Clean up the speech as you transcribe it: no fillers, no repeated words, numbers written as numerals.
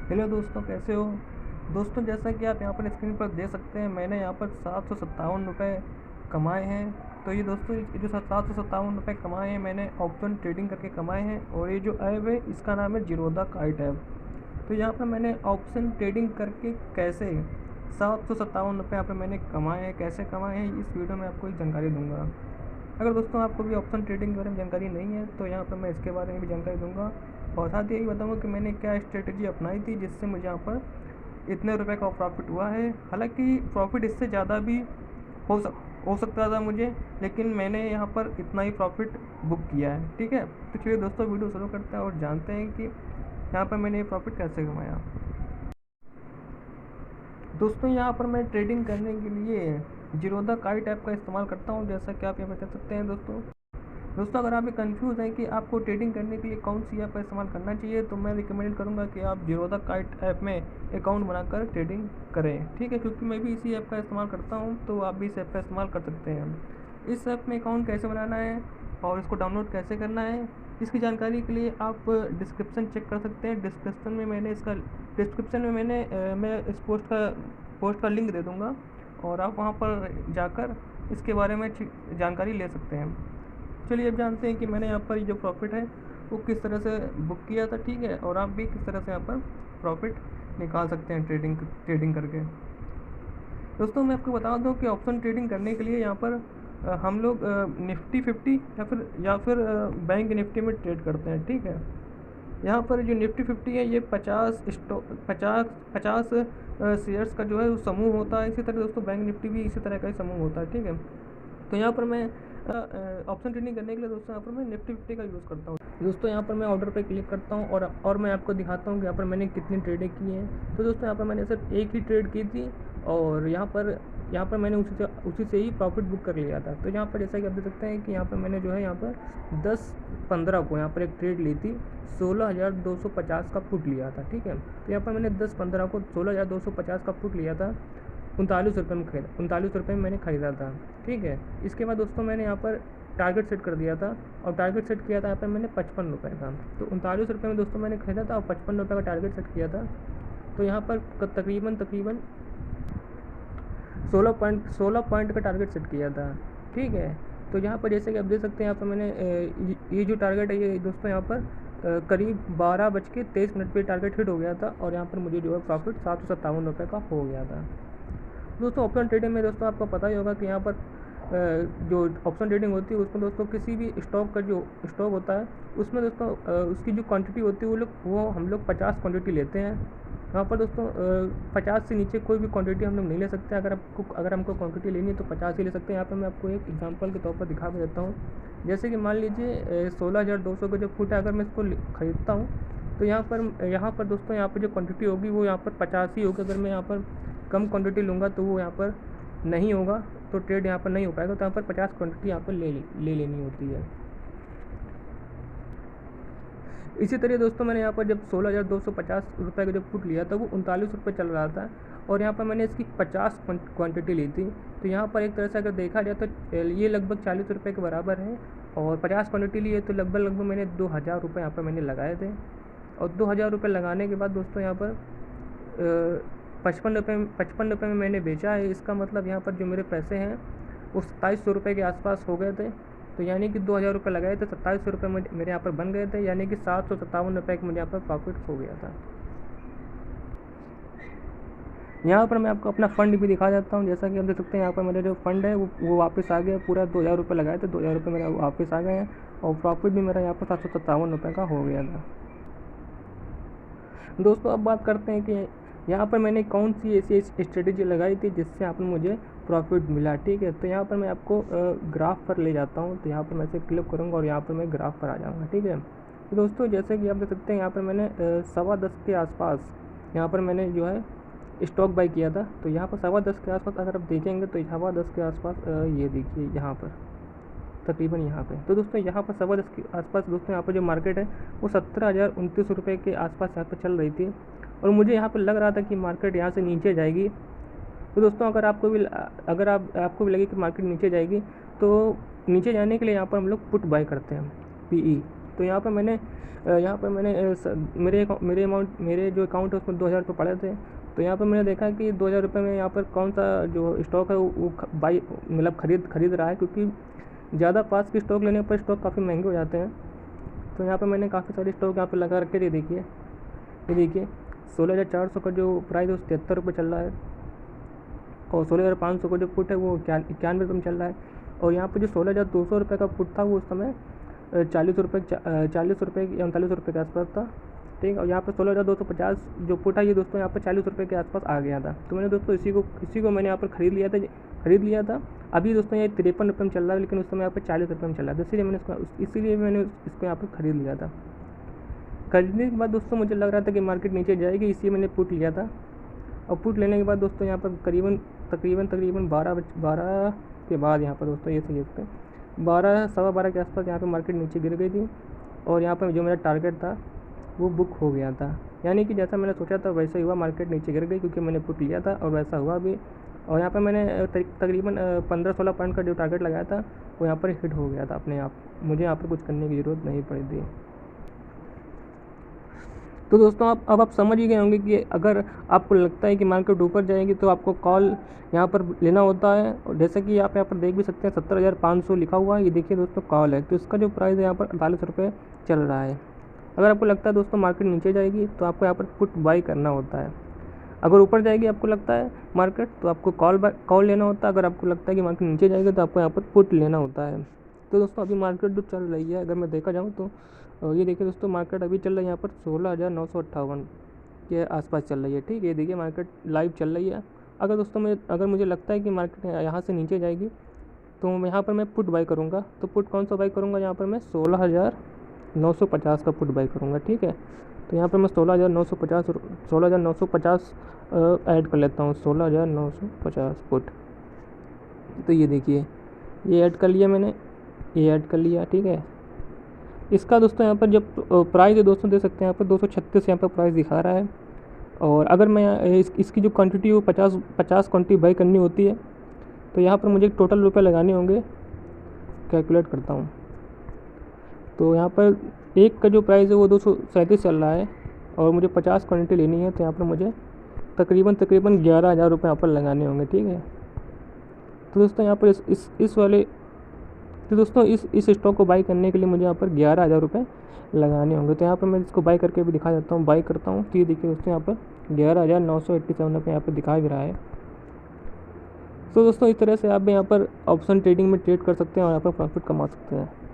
Hello दोस्तों, कैसे हो। दोस्तों, जैसा कि आप यहाँ पर स्क्रीन पर देख सकते हैं, मैंने यहाँ पर 757 रुपये कमाए हैं। तो ये दोस्तों, ये जो 757 रुपये कमाए हैं, मैंने ऑप्शन ट्रेडिंग करके कमाए हैं। और ये जो ऐप है, इसका नाम है जीरोधा काइट ऐप। तो यहाँ पर मैंने ऑप्शन ट्रेडिंग करके कैसे 757 रुपये यहाँ पर मैंने कमाए हैं, कैसे कमाए हैं, इस वीडियो में आपको एक जानकारी दूंगा। अगर दोस्तों आपको भी ऑप्शन ट्रेडिंग के बारे में जानकारी नहीं है, तो यहाँ पर मैं इसके बारे में भी जानकारी दूंगा। और साथ ही यही बताऊंगा कि मैंने क्या स्ट्रेटजी अपनाई थी जिससे मुझे यहाँ पर इतने रुपए का प्रॉफिट हुआ है। हालांकि प्रॉफिट इससे ज़्यादा भी हो सक हो सकता था मुझे, लेकिन मैंने यहाँ पर इतना ही प्रॉफिट बुक किया है। ठीक है, तो चलिए दोस्तों, वीडियो शुरू करते हैं और जानते हैं कि यहाँ पर मैंने ये प्रॉफिट कैसे कमाया। दोस्तों, यहाँ पर मैं ट्रेडिंग करने के लिए जीरोधा काइट ऐप का इस्तेमाल करता हूँ, जैसा कि आप यहाँ पर देख सकते हैं। दोस्तों, अगर आप भी कंफ्यूज हैं कि आपको ट्रेडिंग करने के लिए कौन सी ऐप का इस्तेमाल करना चाहिए, तो मैं रिकमेंड करूंगा कि आप जीरोधा काइट ऐप में अकाउंट बनाकर ट्रेडिंग करें। ठीक है, क्योंकि मैं भी इसी ऐप का इस्तेमाल करता हूं, तो आप भी इस ऐप का इस्तेमाल कर सकते हैं। इस ऐप में अकाउंट कैसे बनाना है और इसको डाउनलोड कैसे करना है, इसकी जानकारी के लिए आप डिस्क्रिप्शन चेक कर सकते हैं। डिस्क्रिप्शन में मैं इस पोस्ट का लिंक दे दूँगा, और आप वहाँ पर जाकर इसके बारे में जानकारी ले सकते हैं। चलिए, अब जानते हैं कि मैंने यहाँ पर जो प्रॉफिट है वो किस तरह से बुक किया था। ठीक है, और आप भी किस तरह से यहाँ पर प्रॉफिट निकाल सकते हैं ट्रेडिंग करके। दोस्तों, मैं आपको बता दूं कि ऑप्शन ट्रेडिंग करने के लिए यहाँ पर हम लोग निफ्टी 50 या फिर बैंक निफ्टी में ट्रेड करते हैं। ठीक है, यहाँ पर जो निफ्टी 50 है, ये 50 शेयर्स का जो है वो समूह होता है। इसी तरह दोस्तों, बैंक निफ्टी भी इसी तरह का ही समूह होता है। ठीक है, तो यहाँ पर मैं ऑप्शन ट्रेडिंग करने के लिए दोस्तों यहाँ पर मैं निफ्टी 50 का यूज़ करता हूँ। दोस्तों, यहाँ पर मैं ऑर्डर पे क्लिक करता हूँ और मैं आपको दिखाता हूँ कि यहाँ पर मैंने कितनी ट्रेडें की हैं। तो दोस्तों, यहाँ पर मैंने सिर्फ एक ही ट्रेड की थी, और यहाँ पर मैंने उसी से ही प्रॉफिट बुक कर लिया था। तो यहाँ पर जैसा कि आप देख सकते हैं कि यहाँ पर मैंने जो है यहाँ पर 10/15 को यहाँ पर एक ट्रेड ली थी, 16,250 का पुट लिया था। ठीक है, तो यहाँ पर मैंने 10/15 को 16,250 का पुट लिया था, 39 रुपये में मैंने ख़रीदा था। ठीक है, इसके बाद दोस्तों मैंने यहाँ पर टारगेट सेट कर दिया था, और टारगेट सेट किया था यहाँ पर मैंने 55 रुपये का। तो 39 रुपये में दोस्तों मैंने ख़रीदा था और 55 रुपये का टारगेट सेट किया था। तो यहाँ पर तकरीबन 16 पॉइंट का टारगेट सेट किया था। ठीक है, तो यहाँ पर जैसे कि आप देख सकते हैं, यहाँ पर मैंने ये जो टारगेट है, ये दोस्तों यहाँ पर करीब 12:23 पर टारगेट हिट हो गया था, और यहाँ पर मुझे जो है प्रॉफिट 757 रुपये का हो गया था। दोस्तों, ऑप्शन ट्रेडिंग में दोस्तों आपको पता ही होगा कि यहाँ पर जो ऑप्शन ट्रेडिंग होती है उसमें दोस्तों किसी भी स्टॉक का जो स्टॉक होता है, उसमें दोस्तों उसकी जो क्वांटिटी होती है वो हम लोग 50 क्वांटिटी लेते हैं। यहाँ पर दोस्तों 50 से नीचे कोई भी क्वांटिटी हम लोग नहीं ले सकते। अगर हमको क्वांटिटी लेनी है तो 50 ही ले सकते हैं। यहाँ पर मैं आपको एक एग्जांपल के तौर पर दिखा भी देता हूँ। जैसे कि मान लीजिए 16,200 का जो फुट है, अगर मैं इसको ख़रीदता हूँ, तो यहाँ पर दोस्तों यहाँ पर जो क्वांटिटी होगी वो यहाँ पर 50 ही होगी। अगर मैं यहाँ पर कम क्वांटिटी लूँगा तो वो यहाँ पर नहीं होगा, तो ट्रेड यहाँ पर नहीं हो पाएगा। तो यहाँ पर 50 क्वांटिटी यहाँ पर ले लेनी होती है। इसी तरह दोस्तों, मैंने यहाँ पर जब 16,250 रुपये का जब पुट लिया था, वो 39 रुपये चल रहा था, और यहाँ पर मैंने इसकी 50 क्वांटिटी ली थी। तो यहाँ पर एक तरह से अगर देखा जाए तो ये लगभग 40 रुपये के बराबर है, और 50 क्वांटिटी ली है तो लगभग मैंने 2,000 रुपये यहाँ पर मैंने लगाए थे। और 2,000 रुपये लगाने के बाद दोस्तों यहाँ पर 55 रुपये में मैंने बेचा है। इसका मतलब यहाँ पर जो मेरे पैसे हैं वो 2700 रुपये के आसपास हो गए थे। तो यानी कि 2,000 रुपये लगाए थे, 2700 रुपये मेरे यहाँ पर बन गए थे, यानी कि 757 रुपये का मुझे यहाँ पर प्रॉफिट हो गया था। यहाँ पर मैं आपको अपना फ़ंड भी दिखा देता हूँ। जैसा कि आप देख सकते हैं, यहाँ पर मेरा जो फ़ंड है वो वापस आ गया। पूरा 2,000 रुपये लगाए थे, 2,000 रुपये मेरा वापस आ गए हैं, और प्रॉफिट भी मेरा यहाँ पर 757 रुपये का हो गया था। दोस्तों, अब बात करते हैं कि यहाँ पर मैंने कौन सी ऐसी स्ट्रेटेजी लगाई थी जिससे यहाँ पर मुझे प्रॉफिट मिला। ठीक है, तो यहाँ पर मैं आपको ग्राफ पर ले जाता हूँ। तो यहाँ पर मैं इसे क्लिक करूँगा और यहाँ पर मैं ग्राफ पर आ जाऊँगा। ठीक है, तो दोस्तों जैसे कि आप देख सकते हैं, यहाँ पर मैंने 10:15 के आसपास यहाँ पर मैंने जो है स्टॉक बाई किया था। तो यहाँ पर 10:15 के आसपास अगर आप देखेंगे तो 10:15 के आसपास ये देखिए यहाँ पर तकरीबन यहाँ पे। तो दोस्तों यहाँ पर 10:15 के आसपास दोस्तों यहाँ पर जो मार्केट है वो 17,029 रुपये के आसपास यहाँ पर चल रही थी, और मुझे यहाँ पर लग रहा था कि मार्केट यहाँ से नीचे जाएगी। तो दोस्तों अगर आपको भी लगे कि मार्केट नीचे जाएगी, तो नीचे जाने के लिए यहाँ पर हम लोग पुट बाय करते हैं, PE। तो यहाँ पर मैंने मेरे जो अकाउंट है उसमें 2000 रुपये पड़े थे। तो यहाँ पर मैंने देखा कि 2000 रुपये में यहाँ पर कौन सा जो स्टॉक है वो बाई मतलब खरीद रहा है, क्योंकि ज़्यादा पास की स्टॉक लेने पर स्टॉक काफ़ी महंगे हो जाते हैं। तो यहाँ पर मैंने काफ़ी सारे स्टॉक यहाँ पर लगा रखे थे। ये देखिए 16,400 का जो प्राइस है 73 रुपये चल रहा है, और 16,500 का जो पुट है वो 91 रुपये में चल रहा है। और यहाँ पर जो 16,200 रुपये का पुट था वो उस समय 40 रुपये या 39 रुपये के आसपास था, ठीक है। और यहाँ पर 16,250 जो पुट है ये दोस्तों यहाँ पर 40 रुपये के आसपास आ गया था। तो मैंने दोस्तों इसी को मैंने यहाँ पर ख़रीद लिया था। अभी दोस्तों ये 53 रुपये में चल रहा है, लेकिन उस समय यहाँ पर 40 रुपये में चल रहा था, इसीलिए मैंने इसको यहाँ पर ख़रीद लिया था। खरीदने के बाद दोस्तों मुझे लग रहा था कि मार्केट नीचे जाएगी, इसलिए मैंने पुट लिया था। और पुट लेने के बाद दोस्तों यहाँ पर तकरीबन 12 के बाद यहाँ पर दोस्तों ये सही सकते हैं 12 सवा 12 के आसपास यहाँ पर मार्केट नीचे गिर गई थी, और यहाँ पर जो मेरा टारगेट था वो बुक हो गया था। यानी कि जैसा मैंने सोचा था वैसा ही हुआ, मार्केट नीचे गिर गई क्योंकि मैंने पुट लिया था, और वैसा हुआ भी। और यहाँ पर मैंने तकरीबन 15-16 पॉइंट का जो टारगेट लगाया था वो यहाँ पर हिट हो गया था अपने आप। मुझे यहाँ पर कुछ करने की ज़रूरत नहीं पड़ी थी। तो दोस्तों अब आप समझ ही गए होंगे कि अगर आपको लगता है कि मार्केट ऊपर जाएगी तो आपको कॉल यहाँ पर लेना होता है। और जैसे कि आप यहाँ पर देख भी सकते हैं 70,500 लिखा हुआ है, ये देखिए दोस्तों कॉल है। तो इसका जो प्राइस है यहाँ पर 48 रुपये चल रहा है। अगर आपको लगता है दोस्तों मार्केट नीचे जाएगी तो आपको यहाँ पर पुट बाई करना होता है। अगर ऊपर जाएगी आपको लगता है मार्केट तो आपको कॉल लेना होता है। अगर आपको लगता है कि मार्केट नीचे जाएगी तो आपको यहाँ पर पुट लेना होता है। तो दोस्तों अभी मार्केट जो चल रही है अगर मैं देखा जाऊँ तो ये देखिए दोस्तों मार्केट अभी चल रही है यहाँ पर 16,958 के आसपास चल रही है, ठीक है। ये देखिए मार्केट लाइव चल रही है। अगर मुझे लगता है कि मार्केट यहाँ से नीचे जाएगी तो यहाँ पर मैं पुट बाई करूँगा। तो पुट कौन सा बाई करूँगा, यहाँ पर मैं 16,950 का पुट बाई करूँगा, ठीक है। तो यहाँ पर मैं 16,950 ऐड कर लेता हूँ, 16,950 पुट। तो ये देखिए ये ऐड कर लिया मैंने, ये ऐड कर लिया, ठीक है। इसका दोस्तों यहाँ पर जब प्राइस है दोस्तों दे सकते हैं यहाँ पर 236 यहाँ पर प्राइस दिखा रहा है। और अगर मैं इसकी जो क्वांटिटी वो 50 क्वांटिटी बाई करनी होती है तो यहाँ पर मुझे टोटल रुपये लगाने होंगे। कैलकुलेट करता हूँ तो यहाँ पर एक का जो प्राइस है वो 237 चल रहा है, और मुझे 50 क्वांटिटी लेनी है। तो यहाँ पर मुझे तकरीबन 11,000 रुपये यहाँ पर लगाने होंगे, ठीक है। तो दोस्तों यहाँ पर इस स्टॉक को बाई करने के लिए मुझे यहाँ पर 11,000 रुपये लगाने होंगे। तो यहाँ पर मैं इसको बाई करके भी दिखा देता हूँ, बाई करता हूँ। तो ये देखिए दोस्तों यहाँ पर 11,987 रुपये यहाँ पर दिखा भी रहा है। तो दोस्तों इस तरह से आप भी यहाँ पर ऑप्शन ट्रेडिंग में ट्रेड कर सकते हैं और यहाँ पर प्रॉफिट कमा सकते हैं।